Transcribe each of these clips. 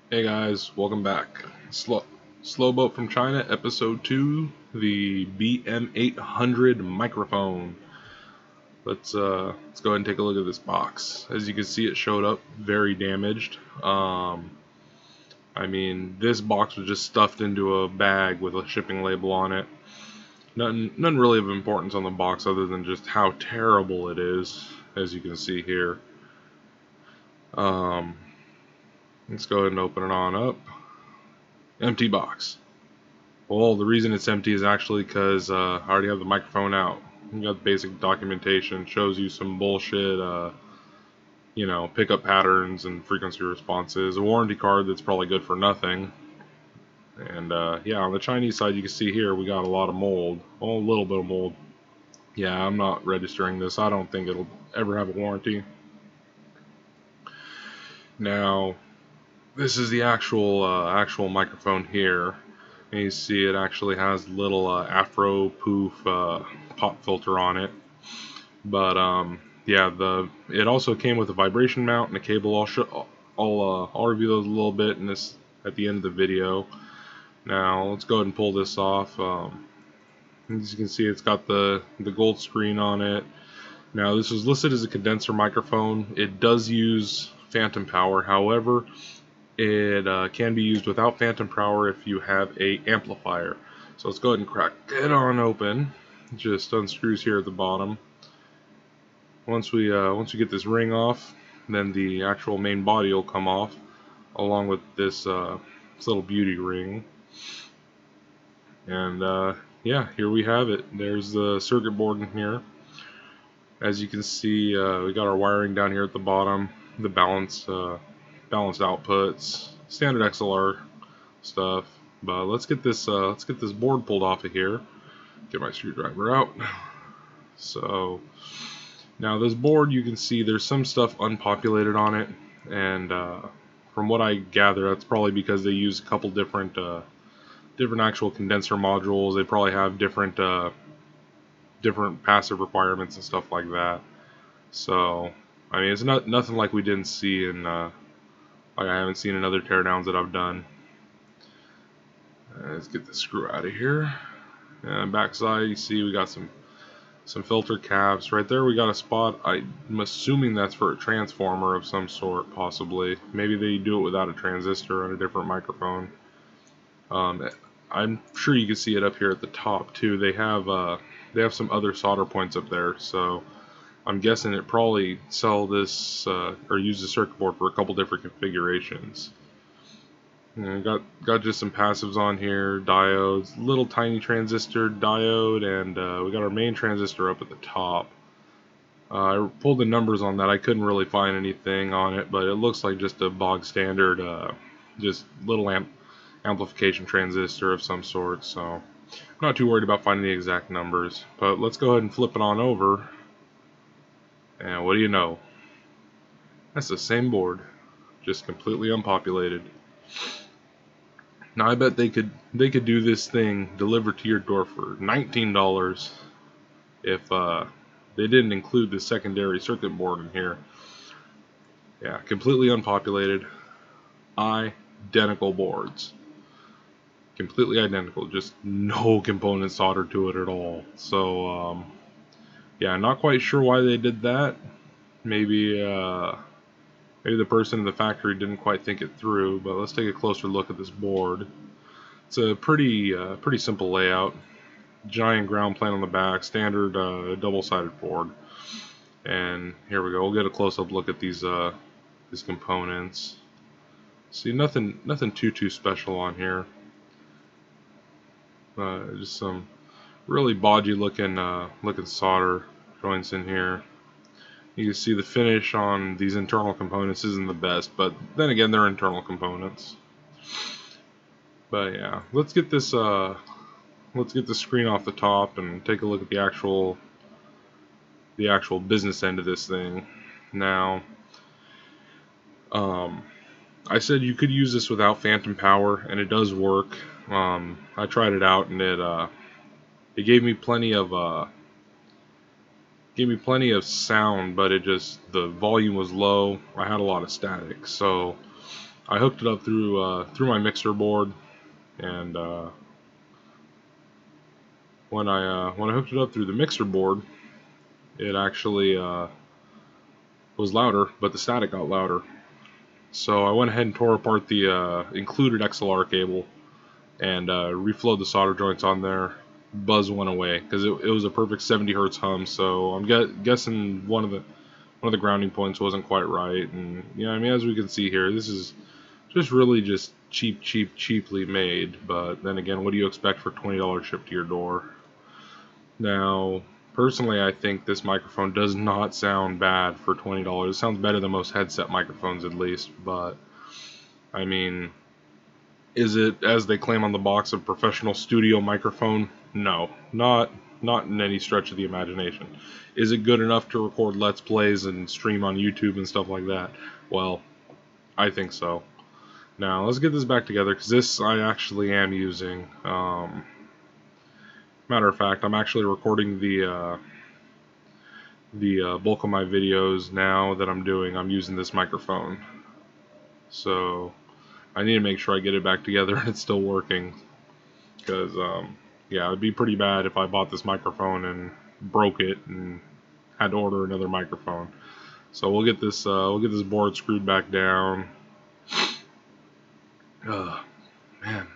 Hey guys, welcome back. Slow Boat from China, episode 2, the BM-800 microphone. Let's go ahead and take a look at this box. As you can see, it showed up very damaged. This box was just stuffed into a bag with a shipping label on it. None really of importance on the box other than just how terrible it is, as you can see here. Um, let's go ahead and open it on up. Empty box. Well, the reason it's empty is actually because I already have the microphone out. You got the basic documentation, shows you some bullshit, pickup patterns and frequency responses. A warranty card that's probably good for nothing. And yeah, on the Chinese side, you can see here we got a lot of mold. Oh, a little bit of mold. Yeah, I'm not registering this. I don't think it'll ever have a warranty. Now, this is the actual microphone here. And you see it actually has little afro poof pop filter on it. But yeah, it also came with a vibration mount and a cable. I'll review those a little bit in this at the end of the video. Now let's go ahead and pull this off. As you can see, it's got the gold screen on it. Now this was listed as a condenser microphone. It does use phantom power. However, it can be used without phantom power if you have a amplifier. So let's go ahead and crack it on open. It just unscrews here at the bottom. Once we get this ring off, then the actual main body will come off, along with this little beauty ring. And yeah, here we have it. There's the circuit board in here. As you can see, we got our wiring down here at the bottom, the balanced outputs, standard XLR stuff. But let's get this board pulled off of here. Get my screwdriver out. So now this board, you can see there's some stuff unpopulated on it, and from what I gather, that's probably because they use a couple different actual condenser modules. They probably have different passive requirements and stuff like that. So I mean, it's nothing like we didn't see in like I haven't seen in other teardowns that I've done. Let's get the screw out of here. And backside, you see we got some filter caps. Right there we got a spot. I'm assuming that's for a transformer of some sort, possibly. Maybe they do it without a transistor on a different microphone. I'm sure you can see it up here at the top too. They have some other solder points up there, so I'm guessing it probably sell this or use the circuit board for a couple different configurations. And got just some passives on here, diodes, little tiny transistor diode, and we got our main transistor up at the top. I pulled the numbers on that. I couldn't really find anything on it, but it looks like just a bog standard, just little amplification transistor of some sort. So I'm not too worried about finding the exact numbers. But let's go ahead and flip it on over. And what do you know? That's the same board, just completely unpopulated. Now I bet they could do this thing delivered to your door for $19 if they didn't include the secondary circuit board in here. Yeah, completely unpopulated, identical boards, completely identical, just no components soldered to it at all. So yeah, not quite sure why they did that. Maybe the person in the factory didn't quite think it through, but let's take a closer look at this board. It's a pretty simple layout. Giant ground plane on the back, standard double-sided board. And here we go. We'll get a close-up look at these components. See, nothing too special on here. Just some really bodgy looking solder joints in here. You can see the finish on these internal components isn't the best, but then again, they're internal components. But yeah, let's get the screen off the top and take a look at the actual business end of this thing. Now, I said you could use this without phantom power, and it does work. I tried it out, and it gave me plenty of sound, but the volume was low. I had a lot of static, so I hooked it up through my mixer board, and when I hooked it up through the mixer board, it actually was louder, but the static got louder. So I went ahead and tore apart the included XLR cable and reflowed the solder joints on there. Buzz went away because it was a perfect 70 hertz hum. So I'm guessing one of the grounding points wasn't quite right. And yeah, I mean, as we can see here, this is just really just cheaply made. But then again, what do you expect for $20 shipped to your door? Now, personally, I think this microphone does not sound bad for $20. It sounds better than most headset microphones, at least. But I mean, is it, as they claim on the box, a professional studio microphone? No, not in any stretch of the imagination. Is it good enough to record Let's Plays and stream on YouTube and stuff like that? Well, I think so. Now, let's get this back together, because this I actually am using. Matter of fact, I'm actually recording the bulk of my videos now that I'm doing. I'm using this microphone. So, I need to make sure I get it back together and it's still working. Because, yeah, it'd be pretty bad if I bought this microphone and broke it and had to order another microphone. So we'll get this board screwed back down. Man,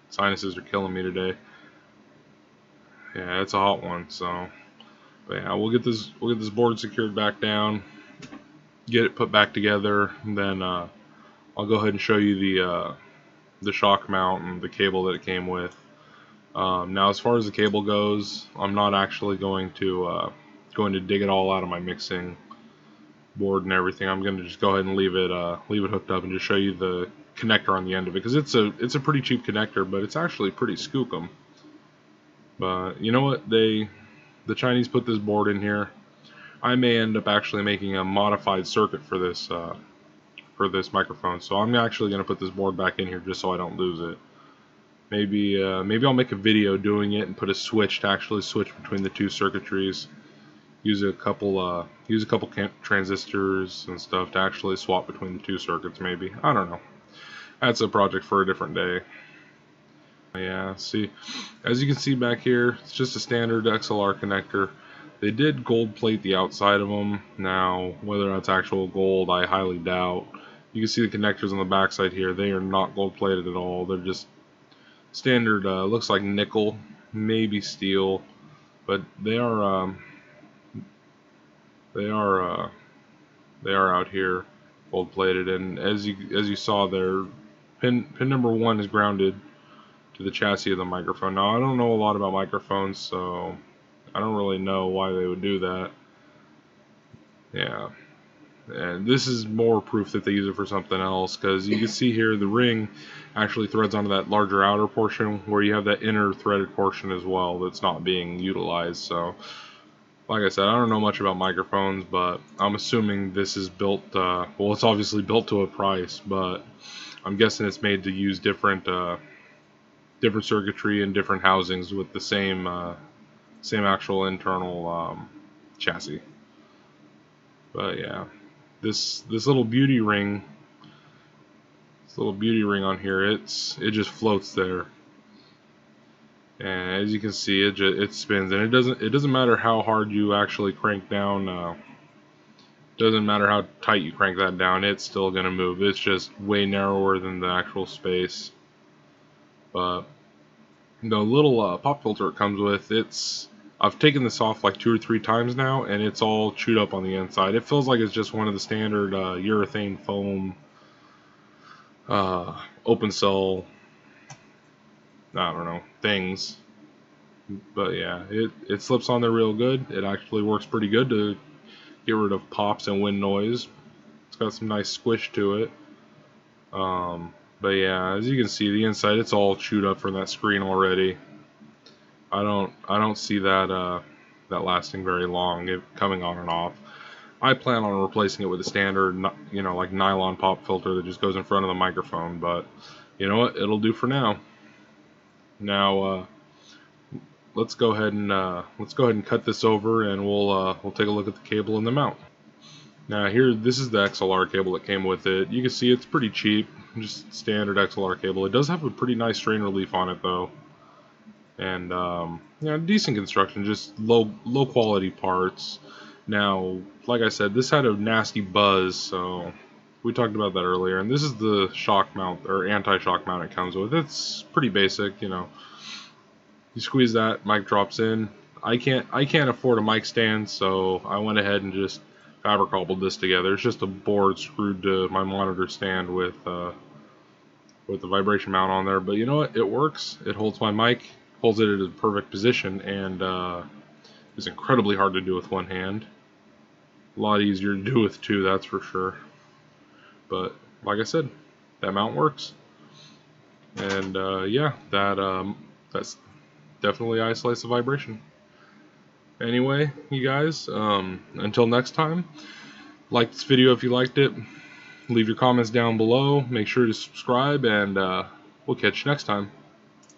sinuses are killing me today. Yeah, it's a hot one. So, but yeah, we'll get this board secured back down, get it put back together, and then I'll go ahead and show you the shock mount and the cable that it came with. Now, as far as the cable goes, I'm not actually going to dig it all out of my mixing board and everything. I'm going to just go ahead and leave it hooked up and just show you the connector on the end of it, because it's a pretty cheap connector, but it's actually pretty skookum. But you know what? The Chinese put this board in here. I may end up actually making a modified circuit for this microphone, so I'm actually going to put this board back in here just so I don't lose it. Maybe I'll make a video doing it and put a switch to actually switch between the two circuitries. Use a couple transistors and stuff to actually swap between the two circuits. Maybe, I don't know. That's a project for a different day. Yeah, see, as you can see back here, it's just a standard XLR connector. They did gold plate the outside of them. Now, whether that's actual gold, I highly doubt. You can see the connectors on the backside here. They are not gold plated at all. They're just standard, looks like nickel, maybe steel, but they are out here gold plated. And as you saw there, pin number 1 is grounded to the chassis of the microphone. Now, I don't know a lot about microphones, so I don't really know why they would do that. Yeah, and this is more proof that they use it for something else, because you can see here the ring actually threads onto that larger outer portion, where you have that inner threaded portion as well that's not being utilized. So, like I said, I don't know much about microphones, but I'm assuming this is built, well, it's obviously built to a price, but I'm guessing it's made to use different circuitry and different housings with the same actual internal chassis. But yeah, this little beauty ring, on here, it just floats there, and as you can see, it spins, and it doesn't matter how hard you actually crank down. Doesn't matter how tight you crank that down, it's still gonna move. It's just way narrower than the actual space. But the little pop filter it comes with, I've taken this off like 2 or 3 times now, and it's all chewed up on the inside. It feels like it's just one of the standard urethane foam open cell, I don't know, things. But yeah, it slips on there real good. It actually works pretty good to get rid of pops and wind noise. It's got some nice squish to it. But yeah, as you can see, the inside, it's all chewed up from that screen already. I don't see that lasting very long, coming on and off. I plan on replacing it with a standard, like nylon pop filter that just goes in front of the microphone. But you know what? It'll do for now. Now, let's go ahead and cut this over, and we'll take a look at the cable and the mount. Now here, this is the XLR cable that came with it. You can see it's pretty cheap, just standard XLR cable. It does have a pretty nice strain relief on it though, and yeah, decent construction, just low quality parts. Now, like I said, this had a nasty buzz, so we talked about that earlier. And this is the shock mount or anti-shock mount it comes with. It's pretty basic, you know. You squeeze that, mic drops in. I can't afford a mic stand, so I went ahead and just fabric cobbled this together. It's just a board screwed to my monitor stand with the vibration mount on there. But you know what? It works. It holds my mic, holds it at a perfect position, and is incredibly hard to do with one hand. A lot easier to do with two, that's for sure. But like I said, that mount works, and yeah, that's definitely isolates the vibration. Anyway, you guys, until next time, like this video if you liked it. Leave your comments down below. Make sure to subscribe, and we'll catch you next time.